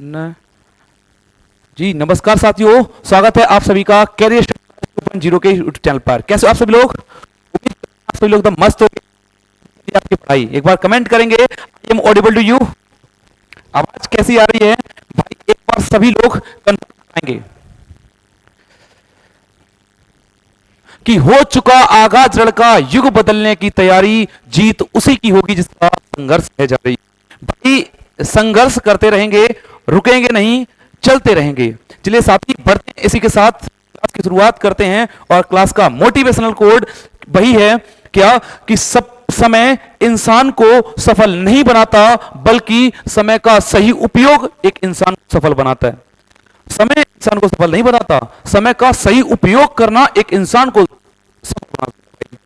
न जी नमस्कार साथियों, स्वागत है आप सभी का कैरियर 2.0 के यूट्यूब चैनल पर। कैसे हो आप सभी लोग? उम्मीद करता हूं आप सभी लोग एकदम मस्त हो आपकी पढ़ाई। एक बार कमेंट करेंगे I am audible to you. आवाज कैसी आ रही है भाई? एक बार सभी लोग कंफर्म कराएंगे कि हो चुका आगाज लड़का, युग बदलने की तैयारी, जीत उसी की होगी जिसका संघर्ष है जारी। भाई संघर्ष करते रहेंगे, रुकेंगे नहीं, चलते रहेंगे। चलिए साथी बढ़ते हैं, इसी के साथ क्लास की शुरुआत करते हैं। और क्लास का मोटिवेशनल कोड वही है क्या कि सब समय इंसान को सफल नहीं बनाता, बल्कि समय का सही उपयोग एक इंसान को सफल बनाता है। समय इंसान को सफल नहीं बनाता, समय का सही उपयोग करना एक इंसान को सफल बनाता है।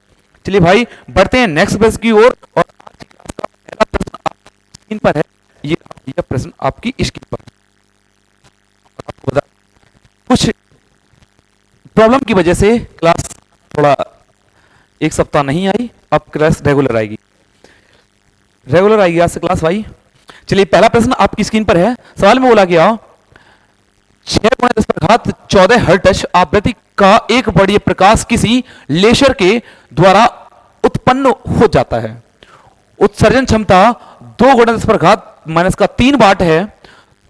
चलिए भाई बढ़ते हैं नेक्स्ट पेज की ओर। और आज की क्लास का पहला प्रश्न आपकी स्क्रीन पर है। यह प्रश्न आपकी स्क्रीन पर है। आपको बता कुछ प्रॉब्लम की वजह से क्लास थोड़ा एक सप्ताह नहीं आई, अब क्लास रेगुलर आएगी। रेगुलर आएगी आज से क्लास भाई। चलिए पहला प्रश्न आपकी स्क्रीन पर है। सवाल में बोला गया 6×10⁴ हर्ट्ज आवृत्ति का एक बड़ी प्रकाश किसी लेजर के द्वारा उत्पन्न हो जाता है। उत्सर्जन क्षमता 2×10⁻³ वाट है।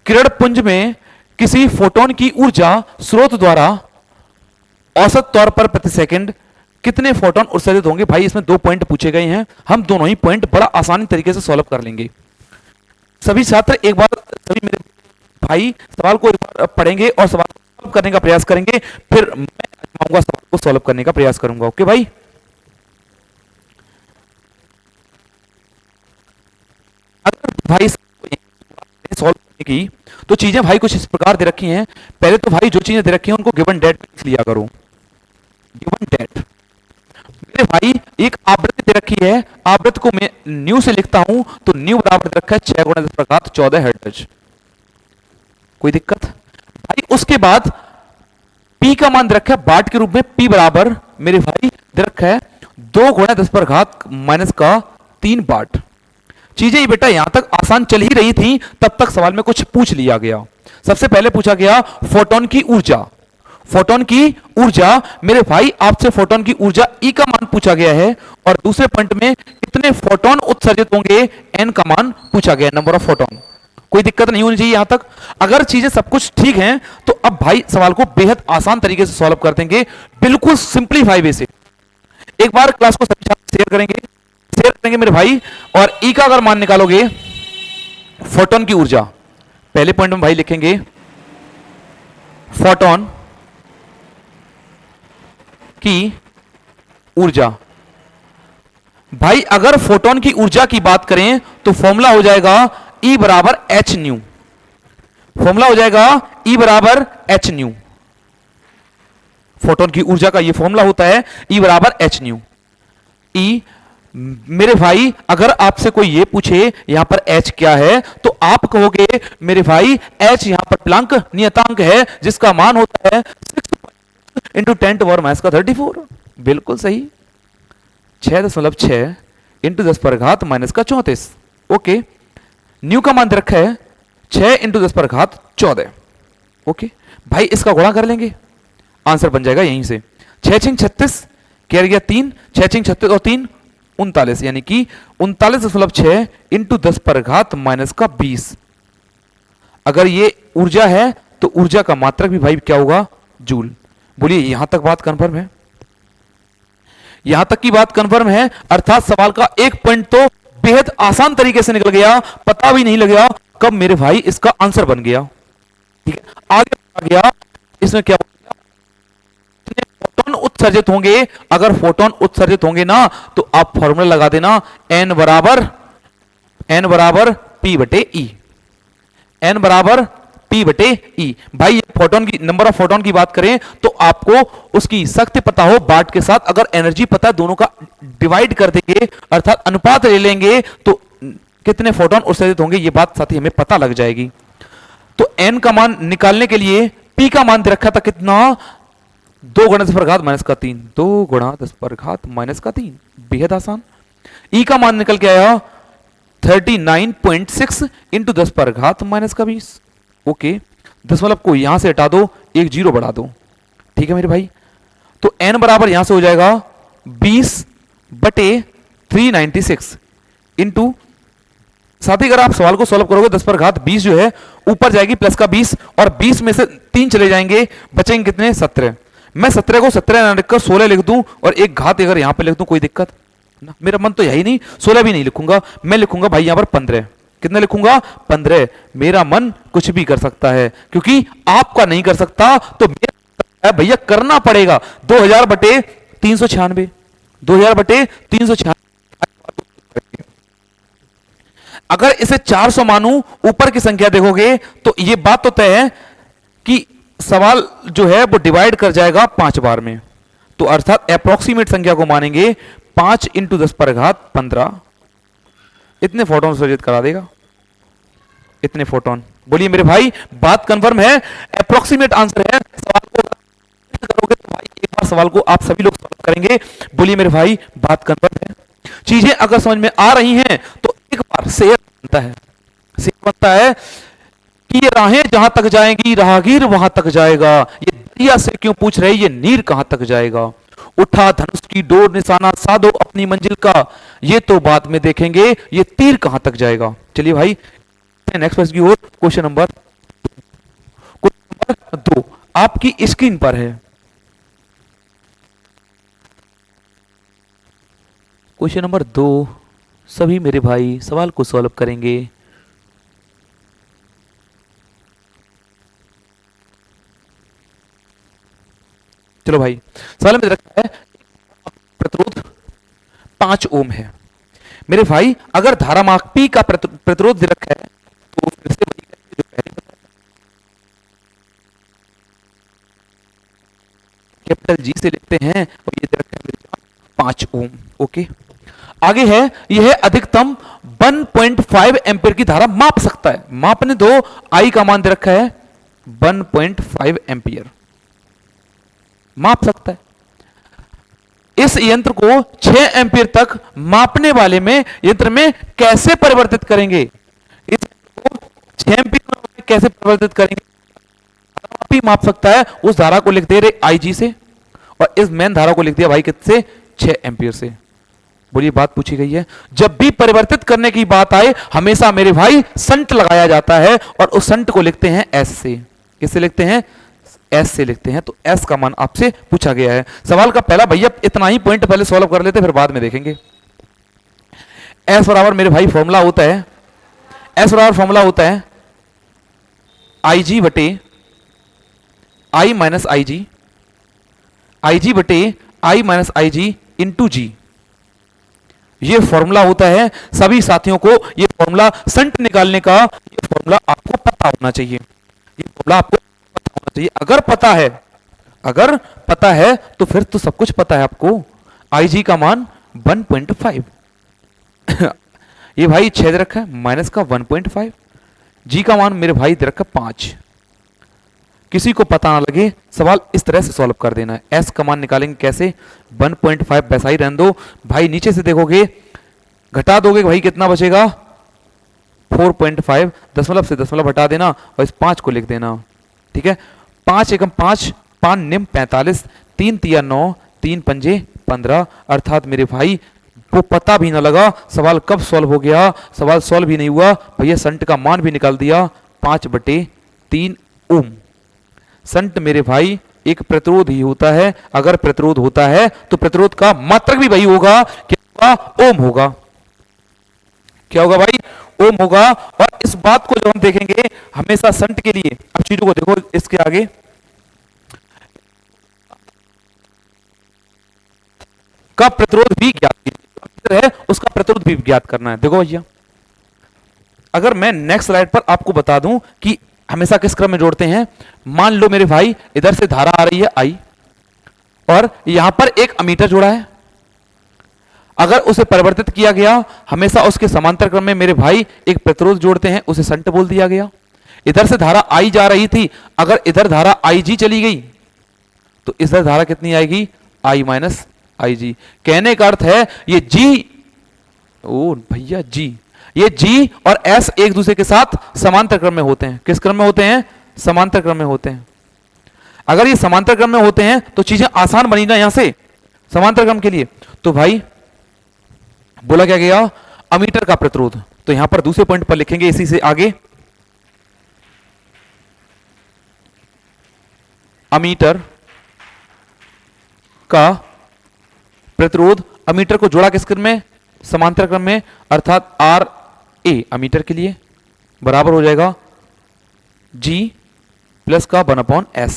किरण पुंज में किसी फोटोन की ऊर्जा स्रोत द्वारा औसत तौर पर प्रति सेकंड कितने फोटोन उत्सर्जित होंगे? भाई इसमें 2 पॉइंट पूछे गए हैं, हम दोनों ही पॉइंट बड़ा आसानी तरीके से सॉल्व कर लेंगे। सभी छात्र एक बार, सभी मेरे भाई सवाल को एक बार पढ़ेंगे और सवाल को सॉल्व करने का प्रयास करेंगे, फिर मैं आऊंगा सवाल को सॉल्व करने का प्रयास करूंगा। ओके भाई? अगर भाई सॉल्व करने की तो चीजें भाई कुछ इस प्रकार दे रखी हैं। पहले तो भाई जो चीजें दे रखी हैं उनको गिवन डेट लिख लिया करो। गिवन डेट मेरे भाई एक आवृत्ति दे रखी है, आवृत्ति को मैं न्यू से लिखता हूं तो न्यू बराबर दे रखा है 6×10⁻14 हर्ट्ज। कोई दिक्कत भाई? उसके बाद P का मान दे रखा है वाट के रूप में, P बराबर मेरे भाई दे रखा है 2×10⁻³ वाट। चीजें ये बेटा यहां तक आसान चल ही रही थी, तब तक सवाल में कुछ पूछ लिया गया। सबसे पहले पूछा गया फोटोन की ऊर्जा। फोटोन की ऊर्जा मेरे भाई आपसे फोटोन की ऊर्जा E का मान पूछा गया है, और दूसरे पॉइंट में कितने फोटोन उत्सर्जित होंगे N का मान पूछा गया, नंबर ऑफ फोटोन। कोई दिक्कत नहीं होनी चाहिए यहां तक। अगर चीजें सब कुछ ठीक हैं तो अब भाई सवाल को बेहद आसान तरीके से सॉल्व कर देंगे, बिल्कुल सिंपलीफाई वे से। एक बार क्लास को सभी छात्र शेयर करेंगे मेरे भाई। और E का अगर मान निकालोगे, फोटोन की ऊर्जा पहले पॉइंट में भाई लिखेंगे फोटोन की ऊर्जा। भाई अगर फोटोन की ऊर्जा की बात करें तो फॉर्मूला हो जाएगा E बराबर एच न्यू। फॉर्मूला हो जाएगा E बराबर एच न्यू। फोटोन की ऊर्जा का ये फॉर्मूला होता है E बराबर एच न्यू। E मेरे भाई अगर आपसे कोई ये पूछे यहां पर H क्या है, तो आप कहोगे मेरे भाई H यहां पर प्लैंक नियतांक है, जिसका मान होता है 6 × 10⁻34। बिल्कुल सही, 6.6 × 10⁻⁻34। ओके, न्यू का मान रखा है 6 × 10⁻14। ओके भाई इसका गुणा कर लेंगे, आंसर बन जाएगा यहीं से 6×6 क्या गया 3, 6×6 और 3 39, यानी कि 39.6 × 10⁻⁻20। अगर ये ऊर्जा है तो ऊर्जा का मात्रक भी भाई क्या होगा? जूल। बोलिए यहां तक बात कंफर्म है? यहां तक की बात कंफर्म है, अर्थात सवाल का एक पॉइंट तो बेहद आसान तरीके से निकल गया, पता भी नहीं लगा कब मेरे भाई इसका आंसर बन गया। ठीक है, आगे आ गया इसमें क्या फोटोन उत्सर्जित होंगे। अगर फोटोन उत्सर्जित होंगे ना तो आप फॉर्मूला लगा देना n बराबर P/E। n बराबर P/E। भाई ये फोटोन की नंबर ऑफ फोटोन की बात करें तो आपको उसकी शक्ति पता हो वाट के साथ, अगर एनर्जी पता, दोनों का डिवाइड कर देंगे अर्थात अनुपात ले लेंगे तो कितने फोटोन उत्सर्जित होंगे ये बात साथी हमें पता लग जाएगी। तो n का मान निकालने के लिए P का मान दे रखा था कितना? 2×10⁻⁻3। 2×10⁻⁻3 बेहद आसान। E का मान निकल के आया 39.6 × 10⁻⁻20। ओके, दशमलव को यहां से हटा दो, एक जीरो बढ़ा दो, ठीक है मेरे भाई। तो n बराबर यहां से हो जाएगा 20/396 इंटू, साथ ही अगर आप सवाल को सॉल्व करोगे 10 पर घात 20 जो है ऊपर जाएगी प्लस का 20, और 20 में से 3 चले जाएंगे, बचेंगे कितने 17। मैं 17 को 17 ना लिखकर 16 लिख दूं और एक घात अगर यहां पे लिख दूं, कोई दिक्कत ना? मेरा मन तो यही नहीं, 16 भी नहीं लिखूंगा, मैं लिखूंगा भाई यहां पर 15। कितना लिखूंगा 15। मेरा मन कुछ भी कर सकता है, क्योंकि आपका नहीं कर सकता तो मेरा भैया करना पड़ेगा। 2000/396, 2000/396। अगर इसे 400 मानूं, ऊपर की संख्या देखोगे तो यह बात तो तय है कि सवाल जो है वो डिवाइड कर जाएगा 5 बार में, तो अर्थात अप्रोक्सीमेट संख्या को मानेंगे 5 × 10⁻15। इतने फोटोन उत्सर्जित करा देगा, इतने फोटोन। बोलिए मेरे भाई बात कंफर्म है, अप्रोक्सीमेट आंसर है। सवाल को करोगे तो भाई एक बार सवाल को आप सभी लोग सॉल्व करेंगे। बोलिए मेरे भाई बात कंफर्म है। चीजें अगर समझ में आ रही हैं तो एक बार शेयर बनता है, शेयर बनता है कि ये राहें जहां तक जाएंगी राहगीर वहां तक जाएगा। ये दरिया से क्यों पूछ रहे, ये नीर कहां तक जाएगा। उठा धनुष की डोर निशाना साधो अपनी मंजिल का, ये तो बाद में देखेंगे ये तीर कहां तक जाएगा। चलिए भाई नेक्स्ट क्वेश्चन की ओर। क्वेश्चन नंबर 2 आपकी स्क्रीन पर है। क्वेश्चन नंबर 2 सभी मेरे भाई सवाल को सॉल्व करेंगे। चलो भाई, सवाल में रखा है प्रतिरोध 5 ओम है। मेरे भाई अगर धारामाप P का प्रतिरोध दे रखा है तो फिर से वही जो पहले कैपिटल G से लिखते हैं, और ये दे रखा है 5 ओम। ओके, आगे है यह अधिकतम 1.5 एम्पीयर की धारा माप सकता है। मापने दो, I का मान दे रखा है 1.5 एम्पीयर, माप सकता है। इस यंत्र को 6 एम्पीयर तक मापने वाले में यंत्र में कैसे परिवर्तित करेंगे। इस यंत्र को 6 एम्पीयर में कैसे परिवर्तित करेंगे, भी माप सकता है। उस धारा को लिख दे रहे IG से, और इस मेन धारा को लिख दिया भाई कितने 6 एम्पीयर से। बोलिए बात पूछी गई है। जब भी परिवर्तित करने की बात आए हमेशा मेरे भाई संट लगाया जाता है, और उस संट को लिखते हैं S से। किससे लिखते हैं, S से लिखते हैं। तो S का मान आपसे पूछा गया है। सवाल का पहला भैया इतना ही पॉइंट पहले सॉल्व कर लेते, फिर बाद में देखेंगे। S बराबर मेरे भाई फॉर्मूला होता है, S बराबर फॉर्मूला होता है IG बटे I माइनस IG, IG बटे I minus IG into G। ये फॉर्मूला होता है। सभी साथियों को ये फॉर्मूला संट निकालने का ये फॉर्मूला आपको पता होना चाहिए। ये फॉर्मूला आपको पता होना चाहिए। अगर पता है तो फिर तो सब कुछ पता है आपको। IG का मान 1.5 ये भाई 6 दे रखा है, माइनस का 1.5। G का मान मेरे भाई दे रखा 5। किसी को पता ना लगे, सवाल इस तरह से सॉल्व कर देना है। S का मान निकालेंगे कैसे, 1.5 वैसा ही रहने दो भाई। नीचे से देखोगे घटा दोगे भाई कितना बचेगा 4.5, दशमलव से दशमलव हटा देना और इस 5 को लिख देना। ठीक है, 5 एकम 5, 5 निम 45, 3 तिया 9, 3 पंजे 15। अर्थात मेरे भाई वो पता भी ना लगा सवाल कब सॉल्व हो गया, सवाल सॉल्व भी नहीं हुआ भैया। संट का मान भी निकाल दिया 5/3 ओम। संट मेरे भाई एक प्रतिरोध ही होता है। अगर प्रतिरोध होता है तो प्रतिरोध का मात्रक भी वही होगा, क्या होगा, ओम होगा। क्या होगा भाई, ओम होगा। और इस बात को जब हम देखेंगे हमेशा संट के लिए, अब चीजों को देखो इसके आगे का प्रतिरोध भी ज्ञात है, उसका प्रतिरोध भी ज्ञात करना है। देखो भैया, अगर मैं नेक्स्ट स्लाइड पर आपको बता दूं कि हमेशा किस क्रम में जोड़ते हैं। मान लो मेरे भाई इधर से धारा आ रही है I, और यहां पर एक अमीटर जोड़ा है। अगर उसे परिवर्तित किया गया हमेशा उसके समांतर क्रम में मेरे भाई एक प्रतिरोध जोड़ते हैं, उसे संट बोल दिया गया। इधर से धारा I जा रही थी, अगर इधर धारा IG चली गई तो इधर धारा कितनी आएगी, I माइनस IG। कहने का अर्थ है ये G, ओ भैया G, ये G और S एक दूसरे के साथ समांतर क्रम में होते हैं। किस क्रम में होते हैं? समांतर क्रम में होते हैं। अगर ये समांतर क्रम में होते हैं तो चीजें आसान बनी ना यहां से समांतर क्रम के लिए। तो भाई बोला क्या गया? अमीटर का प्रतिरोध। तो यहां पर दूसरे पॉइंट पर लिखेंगे इसी से आगे, अमीटर का प्रतिरोध। अमीटर को जोड़ा किस क्रम में? समांतर क्रम में, अर्थात आर ए अमीटर के लिए बराबर हो जाएगा G प्लस का 1/S।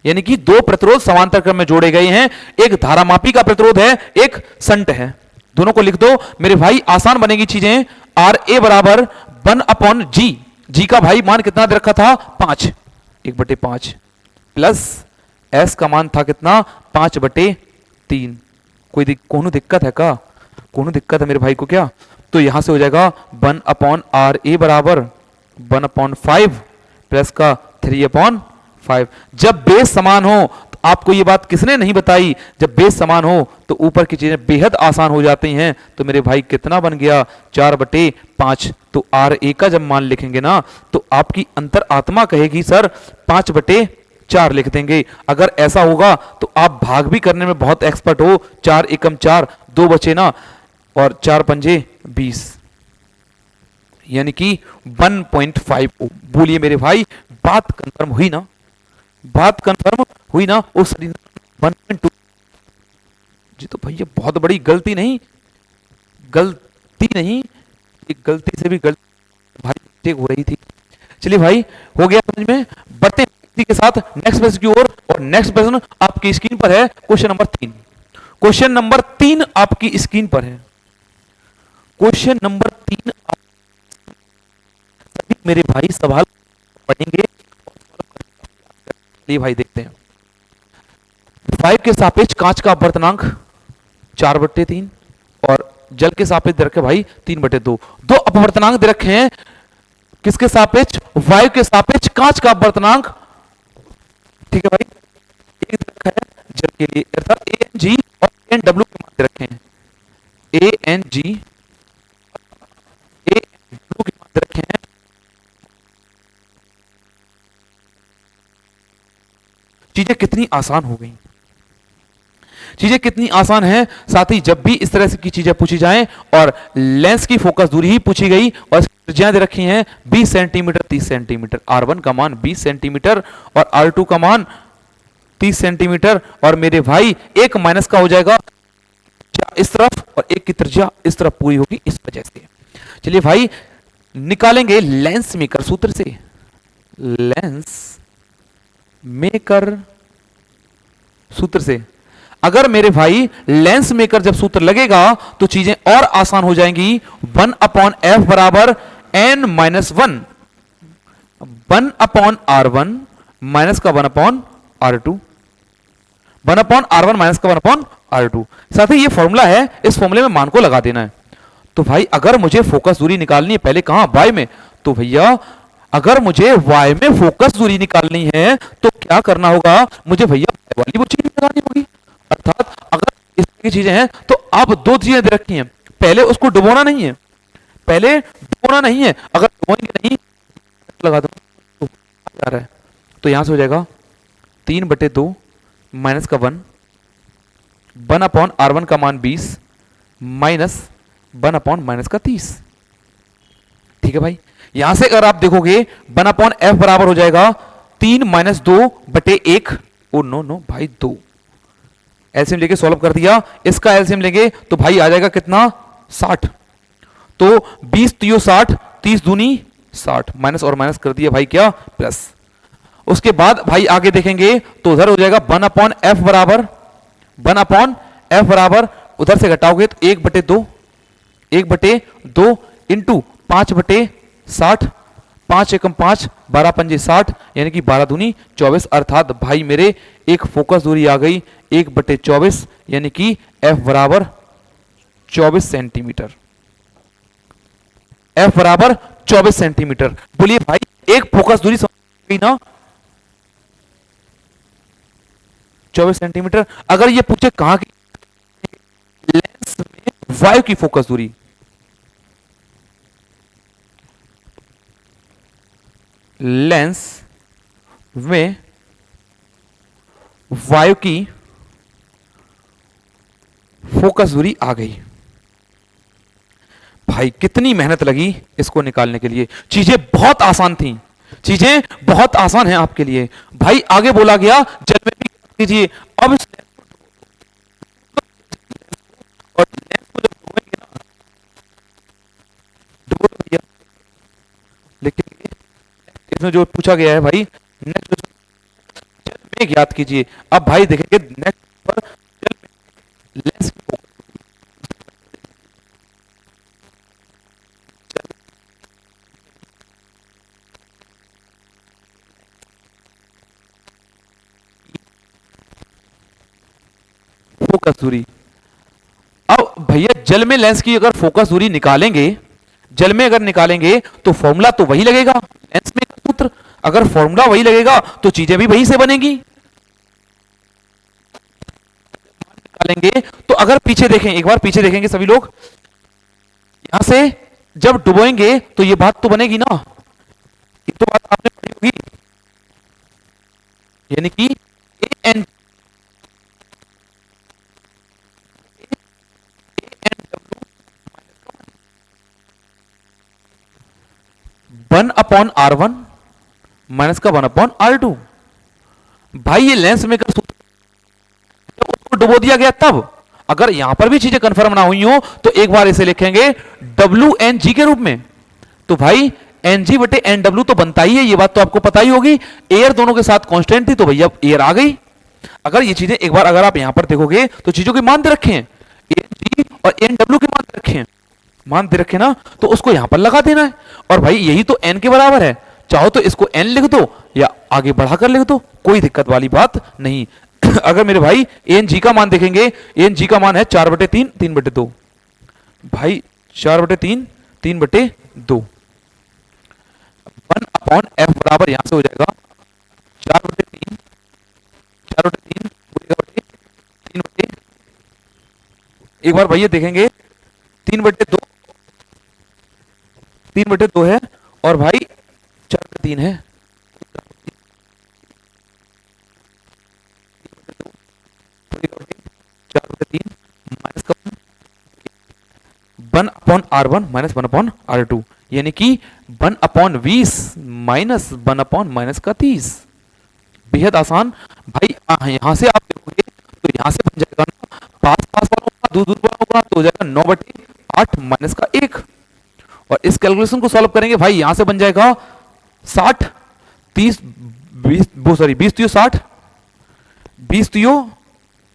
यानी कि दो प्रतिरोध समांतर क्रम में जोड़े गए हैं। एक धारामापी का प्रतिरोध है, एक संट है। दोनों को लिख दो मेरे भाई, आसान बनेगी चीजें। आर ए बराबर 1/G। G का भाई मान कितना दे रखा था? 5, 1/5 प्लस S का मान था कितना? 5/3। कोनो दिक्कत है का? कोनो दिक्कत है मेरे भाई को क्या? तो यहां से हो जाएगा 1/RA बराबर 1/5 प्लस का 3/5। जब बेस समान हो, तो आपको ये बात किसने नहीं बताई, जब बेस समान हो तो ऊपर की चीजें बेहद आसान हो जाती हैं। तो मेरे भाई कितना बन गया? 4/5। तो RA का जब मान लिखेंगे ना तो आपकी अंतर आत्मा कहेगी सर 5/4 लिख देंगे। अगर ऐसा होगा तो आप भाग भी करने में बहुत एक्सपर्ट हो। 4 एकम 4, 2 बचे ना, और 4 पंजे 20, यानी कि 1.5 ओम। बोलिए मेरे भाई, बात कंफर्म हुई ना? बात कंफर्म हुई ना? उस 1.2 जी। तो भैया बहुत बड़ी गलती नहीं, गलती नहीं, एक गलती से भी गलती भाई मिस्टेक हो रही थी। चलिए भाई, हो गया समझ में। बढ़ते इसी के साथ नेक्स्ट प्रश्न की ओर। और नेक्स्ट प्रश्न आपकी स्क्रीन पर है, क्वेश्चन नंबर 3। क्वेश्चन नंबर 3 आपकी स्क्रीन पर है। क्वेश्चन नंबर 3 सभी मेरे भाई सवाल पढ़ेंगे। ये भाई देखते हैं, 5 के सापेक्ष कांच का अपवर्तनांक 4/3 और जल के सापेक्ष दे रखे भाई 3/2। दो अपवर्तनांक दे रखे हैं, किसके सापेक्ष? वायु के सापेक्ष कांच का अपवर्तनांक। ठीक है भाई, एक दे रखा है जल के लिए, अर्थात ANG और ANW के मान दे रखे हैं। ANG ANW के मान दे रखे हैं। चीजें कितनी आसान हो गई, चीजें कितनी आसान है। साथ ही जब भी इस तरह की चीजें पूछी जाएं और लेंस की फोकस दूरी ही पूछी गई और त्रिज्या दे रखी हैं 20 सेंटीमीटर 30 सेंटीमीटर, R1 का मान 20 सेंटीमीटर और R2 का मान 30 सेंटीमीटर, और मेरे भाई एक माइनस का हो जाएगा इस तरफ और एक की त्रिज्या इस तरफ पूरी होगी इस वजह से। चलिए भाई, निकालेंगे लेंस मेकर सूत्र से। लेंस मेकर सूत्र से अगर मेरे भाई लेंस मेकर जब सूत्र लगेगा तो चीजें और आसान हो जाएंगी। 1/f बराबर n-1, 1/r1 माइनस का 1/r2, 1/r1 माइनस का 1/r2। साथ ही ये फॉर्मूला है, इस फॉर्मूले में मान को लगा देना है। तो भाई अगर मुझे फोकस दूरी निकालनी है, पहले कहां? y में। तो भैया अगर मुझे y में फोकस दूरी निकालनी है तो क्या करना होगा? मुझे भैया वाली वो चीज लगानी होगी। अर्थात अगर इस तरह की चीजें हैं तो आप दो चीजें दे रखी हैं, पहले उसको डुबोना नहीं है, पहले डुबोना नहीं है। अगर डुबोएंगे नहीं लगा दो तो आ रहा है, तो यहां से हो जाएगा 3/2 माइनस का 1, 1/r1 का मान 20 माइनस 1/माइनस का 30। ठीक है भाई, यहां से अगर आप देखोगे 1/f बराबर हो जाएगा 3 माइनस 2/1। ओ नो नो भाई, 2 एलसीएम लेके सॉल्व कर दिया। इसका एलसीएम लेंगे तो भाई आ जाएगा कितना? 60। तो 20 3 60, 30 दूनी 60, माइनस और माइनस कर दिया भाई क्या? प्लस। उसके बाद भाई आगे देखेंगे तो उधर हो जाएगा 1/f बराबर 1/f बराबर उधर से घटाओगे तो 1/2, 1/2 इंटू 5/60, 5 एकम 5, 12 पंजे 60, यानी कि 12 दूनी 24। अर्थात भाई मेरे एक फोकस दूरी आ गई 1/24, यानी कि f बराबर 24 सेंटीमीटर। f बराबर 24 सेंटीमीटर। बोलिए भाई, एक फोकस दूरी समझ गई ना? 24 सेंटीमीटर। अगर ये पूछे कहां की? लेंस में वायु की फोकस दूरी, लेंस में वायु की फोकस दूरी आ गई। भाई कितनी मेहनत लगी इसको निकालने के लिए, चीजें बहुत आसान थी, चीजें बहुत आसान हैं आपके लिए। भाई आगे बोला गया जल में भी कीजिए। अब इस और लेंस को जब डुबोएंगे ना, डुबो दो भैया। लेकिन इसमें जो पूछा गया है भाई, नेक्स्ट जल में ज्ञात कीजिए। अब भाई देखेंगे नेक्स्ट पर जल में लेंस की फोकस दूरी। अब भैया जल में लेंस की अगर फोकस दूरी निकालेंगे, जल में अगर निकालेंगे तो फॉर्मूला तो वही लगेगा लेंस में का सूत्र। अगर फॉर्मूला वही लगेगा तो चीजें भी वही से बनेंगी। निकालेंगे तो अगर पीछे देखें, एक बार पीछे देखेंगे सभी लोग, यहां से जब डुबोएंगे तो ये बात तो बनेगी ना, ये तो बात आपने पढ़ी होगी, यानी कि A N one upon R one minus का वन अपॉन आर टू। भाई ये लेंस मेकर सूत्र, जब उसको डुबो दिया गया तब, अगर यहां पर भी चीजें कंफर्म ना हुई हो तो एक बार इसे लिखेंगे डब्ल्यू एन जी के रूप में। तो भाई एन जी बटे एन डब्ल्यू तो बनता ही है, ये बात तो आपको पता ही होगी। एयर दोनों के साथ कांस्टेंट थी तो भैया एयर आ गई। अगर ये चीजें एक बार अगर आप यहां पर देखोगे तो चीजों के मान दे रखे हैं, एन जी और एन डब्ल्यू के मान दे रखे हैं, मान दे रखे ना, तो उसको यहां पर लगा देना है। और भाई यही तो n के बराबर है, चाहो तो इसको n लिख दो या आगे बढ़ाकर लिख दो, कोई दिक्कत वाली बात नहीं। अगर मेरे भाई एन जी का मान देखेंगे, एन जी का मान है 4/3 3/2। भाई 4/3 3/2, 1 अपॉन एफ बराबर यहां से हो जाएगा 4/3 4/3 3/, एक बार भैया देखेंगे 3/2 3/2 है और भाई 4/3 है, 4/3 माइनस का 1 upon R one minus 1 upon R two, यानी कि 1 अपॉन 20 माइनस 1 अपॉन माइनस का 30। बेहद आसान भाई। यहां से आप देखोगे तो यहां से बन जाएगा ना, पास पास वालों का दूर दूर वालों का, तो हो जाएगा 9/8 माइनस का 1। और इस कैलकुलेशन को सॉल्व करेंगे भाई, यहां से बन जाएगा 60 30 20 वो सॉरी 20 तियो 60 20 तियो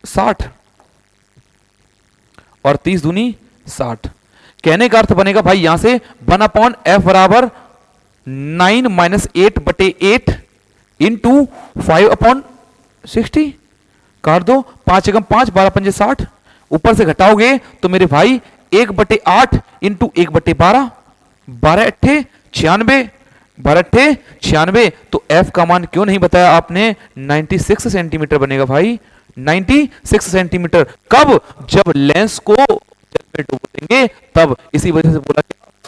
60 और 30 दूनी 60। कहने का अर्थ बनेगा भाई यहां से 1 अपॉन एफ बराबर 9 माइनस 8/8 इंटू 5 अपॉन 60 काट दो, 5 एकम 5 12 पंजे 60, ऊपर से घटाओगे तो मेरे भाई 1/8 इंटू 1/12 12 अट्ठे 96 12 अट्ठे 96। तो एफ का मान क्यों नहीं बताया आपने, 96 सेंटीमीटर बनेगा भाई, 96 सेंटीमीटर। कब, जब लेंस को जल में डुबो देंगे तब। इसी वजह से बोला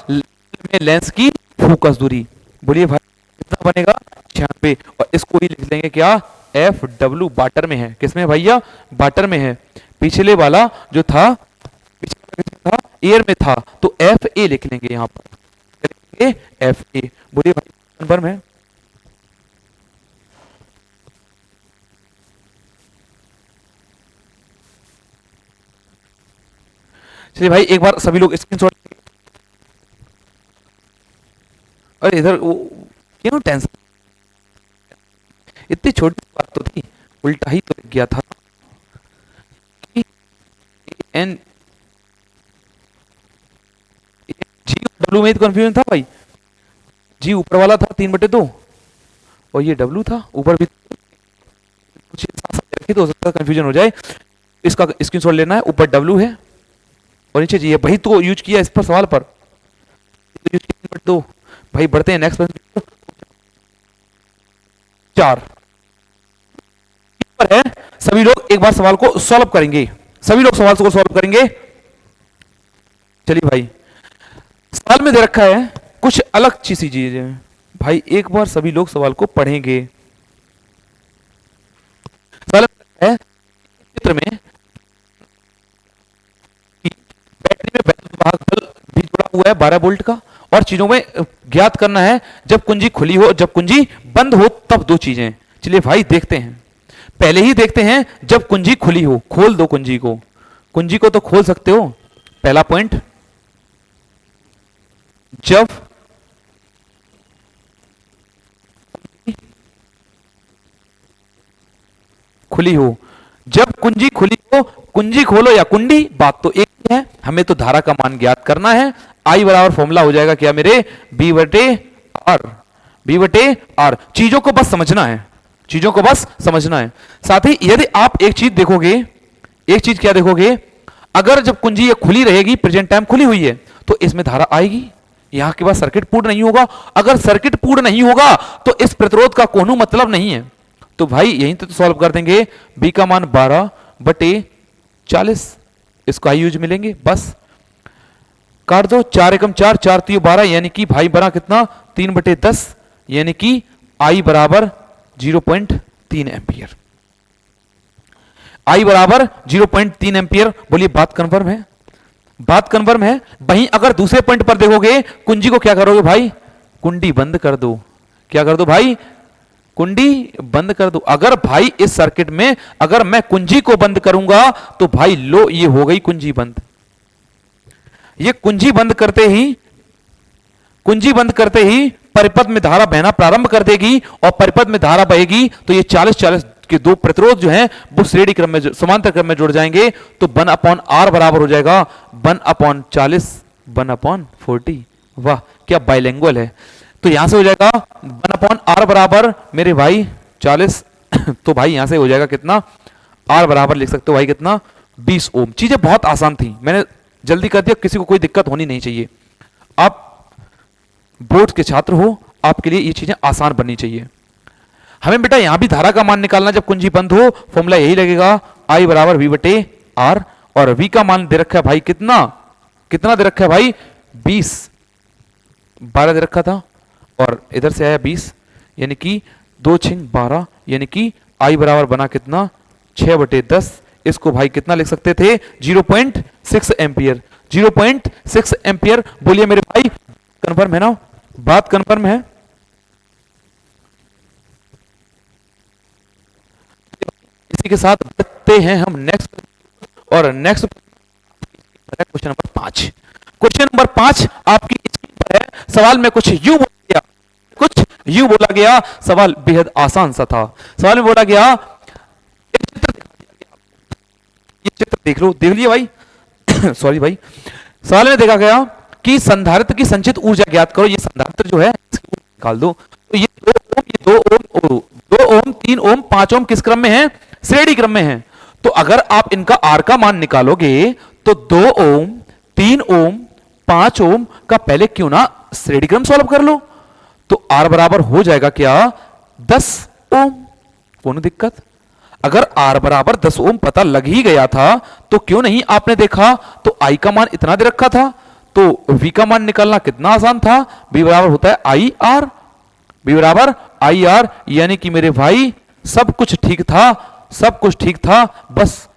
में लेंस की फोकस दूरी, बोलिए भाई कितना बनेगा 96। और इसको ही लिख लेंगे क्या, एफ डब्ल्यू बाटर में है, किसमें भैया, बाटर में है। पिछले वाला जो था एयर में था, तो एफ ए लिख लेंगे यहां पर, एफ ए। बोलिए भाई नंबर में, चलिए भाई एक बार सभी लोग स्क्रीनशॉट। अरे इधर क्यों टेंशन, इतनी छोटी बात तो थी, उल्टा ही तो लिख गया था। एन जी डब्ल्यू में कंफ्यूजन था भाई, जी ऊपर वाला था 3/2 और ये डब्ल्यू था ऊपर भी, कुछ रखी तो हो सकता है कंफ्यूजन हो जाए। इसका स्क्रीनशॉट लेना है, ऊपर डब्ल्यू है और नीचे जी है, वही तो यूज किया इस पर सवाल पर, तो यूज किया 3/2। भाई बढ़ते हैं नेक्स्ट 4 पर है। सभी लोग एक बार सवाल को सॉल्व करेंगे, सभी लोग सवाल को सॉल्व करेंगे। चलिए भाई सवाल में दे रखा है कुछ अलग चीजें, भाई एक बार सभी लोग सवाल को पढ़ेंगे। सवाल है चित्र में कि बैटरी में वैद्युत वाहक बल भी जुड़ा हुआ है 12 वोल्ट का, और चीजों में ज्ञात करना है जब कुंजी खुली हो जब कुंजी बंद हो तब दो चीजें। चलिए भाई देखते हैं, पहले ही देखते हैं जब कुंजी खुली हो। खोल दो कुंजी को तो खोल सकते हो। पहला पॉइंट, जब खुली हो, जब कुंजी खुली हो, कुंजी खोलो या कुंडी, बात तो एक ही है। हमें तो धारा का मान ज्ञात करना है। आई बराबर फॉर्मूला हो जाएगा क्या मेरे, बी बटे आर। चीजों को बस समझना है, चीजों को बस समझना है। साथ ही यदि आप एक चीज देखोगे, एक चीज क्या देखोगे, अगर जब कुंजी ये खुली रहेगी, प्रेजेंट टाइम खुली हुई है, तो इसमें धारा आएगी, यहां के बाद सर्किट पूर्ण नहीं होगा। अगर सर्किट पूर्ण नहीं होगा तो इस प्रतिरोध का कोई मतलब नहीं है। तो भाई यहीं तो सॉल्व कर देंगे। बी का मान 12 बटे 40, इसको आई यूज मिलेंगे, बस काट दो। 4 एकम 4, 4 3 12, यानी कि भाई बना कितना 3 बटे 10, यानी कि आई बराबर 0.3 एम्पियर। आई बराबर 0.3 एम्पियर। बोलिए बात कन्फर्म है, बात कन्फर्म है। वहीं अगर दूसरे पॉइंट पर देखोगे, कुंजी को क्या करोगे भाई, कुंडी बंद कर दो। क्या कर दो भाई, कुंडी बंद कर दो। अगर भाई इस सर्किट में अगर मैं कुंजी को बंद करूंगा तो भाई लो ये हो गई कुंजी बंद। ये कुंजी बंद करते ही परिपथ में धारा बहना प्रारंभ कर देगी, और परिपथ में धारा बहेगी तो ये 40-40 के दो प्रतिरोध जो हैं वो श्रेणी क्रम में समांतर क्रम में जुड़ जाएंगे। तो 1/R बराबर हो जाएगा 1/40 1/40। वाह क्या बाइलिंगुअल है। तो यहां से हो जाएगा 1/R बराबर मेरे भाई 40 तो भाई यहां से हो जाएगा कितना, R बराबर लिख सकते हो भाई कितना, 20 ओम। चीजें बहुत आसान थी, मैंने जल्दी कर दिया, किसी को कोई दिक्कत होनी नहीं चाहिए। आप बोर्ड के छात्र हो, आपके लिए ये चीजें आसान बननी चाहिए। हमें बेटा यहां भी धारा का मान निकालना, जब कुंजी बंद हो फॉर्मूला यही लगेगा, I बराबर V बटे R, और V का मान दे रखा है भाई कितना, कितना दे रखा है भाई 20, 12 दे रखा था, और इधर से आया 20, यानी कि 2 6 12, यानी कि I बराबर बना कितना 6 बटे 10। इसको भाई कितना लिख सकते थे, 0.6 एम्पियर, 0.6 एम्पियर। बोलिए मेरे भाई कंफर्म है ना, बात कंफर्म है। इसी के साथ बढ़ते हैं हम नेक्स्ट, और next question number 5। Question number 5 आपकी स्क्रीन पर है। सवाल में कुछ यूं बोला गया, सवाल बेहद आसान सा था। सवाल में बोला गया, ये चित्र देख लो, देख लिया भाई सॉरी भाई। सवाल में देखा गया कि संधारित्र की संचित ऊर्जा ज्ञात करो। ये संधारित्र जो है निकाल दो। तो ये 2 ओम 3 ओम 5 ओम किस क्रम में है, श्रेणी क्रम में है। तो अगर आप इनका आर का मान निकालोगे तो 2 ओम 3 ओम 5 ओम का पहले क्यों ना श्रेणी क्रम सॉल्व कर लो। तो आर बराबर हो जाएगा क्या 10 ओम, कौन दिक्कत। अगर आर बराबर 10 ओम पता लग ही गया था तो क्यों नहीं आपने देखा, तो आई का मान इतना दे रखा था, तो वी का मान निकालना कितना आसान था। बी बराबर होता है आई आर, बी बराबर आई आर, यानी कि मेरे भाई सब कुछ ठीक था, सब कुछ ठीक था, बस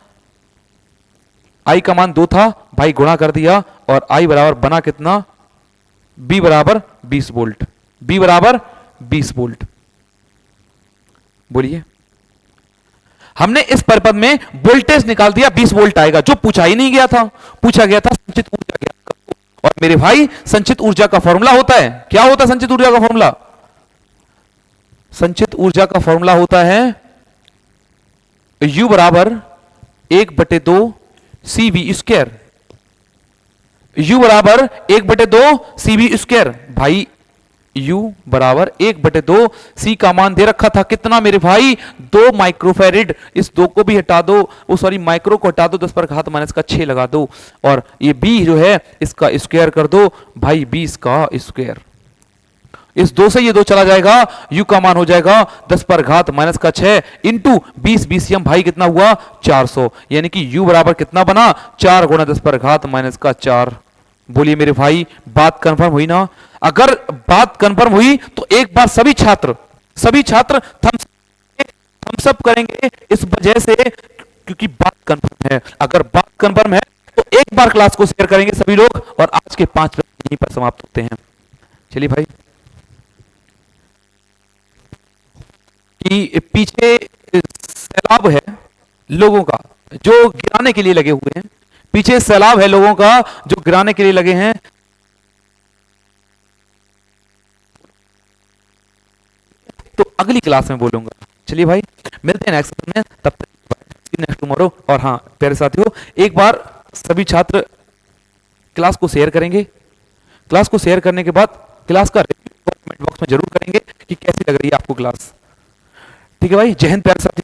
आई का मान 2 था भाई, गुणा कर दिया, और आई बराबर बना कितना, बी बराबर 20 वोल्ट, बी बराबर 20 वोल्ट। बोलिए हमने इस परिपथ में वोल्टेज निकाल दिया, 20 वोल्ट आएगा, जो पूछा ही नहीं गया था। पूछा गया था संचित ऊर्जा ज्ञात करो, और मेरे भाई संचित ऊर्जा का फॉर्मूला होता है, क्या होता है संचित ऊर्जा का फॉर्मूला, संचित ऊर्जा का फॉर्मूला होता है U बराबर 1/2 CV², U बराबर 1/2 CV²। भाई U बराबर 1/2, C का मान दे रखा था कितना मेरे भाई 2 माइक्रोफेरिड। इस 2 को भी हटा दो, वो सॉरी माइक्रो को हटा दो, 10⁻⁻6 लगा दो, और ये B जो है इसका स्क्वायर कर दो भाई, 20 का स्क्वायर। इस 2 से ये 2 चला जाएगा, U का मान हो जाएगा 10⁻⁻6 इंटू 20, 20 भाई कितना हुआ 400, यानी कि U बराबर कितना बना 4 × 10⁻⁻4। बोलिए मेरे भाई बात कंफर्म हुई ना। अगर बात कंफर्म हुई तो एक बार सभी छात्र थम्स अप करेंगे इस वजह से, क्योंकि बात कंफर्म है। अगर बात कंफर्म है तो एक बार क्लास को शेयर करेंगे सभी लोग, और आज के 5 प्रश्न यहीं पर समाप्त होते हैं। चलिए भाई, कि पीछे सैलाब है लोगों का जो गिराने के लिए लगे हुए हैं, पीछे सैलाब है लोगों का जो गिराने के लिए लगे हैं। तो अगली क्लास में बोलूंगा। चलिए भाई, मिलते हैं नेक्स्ट में, तब तक नेक्स्ट टुमारो। और हाँ प्यारे साथियों, एक बार सभी छात्र क्लास को शेयर करेंगे। क्लास को शेयर करने के बाद क्लास का रिव्यू कमेंट बॉक्स में जरूर करेंगे कि कैसी लग रही है आपको क्लास। ठीक है भाई, जय हिंद प्यारे साथियों।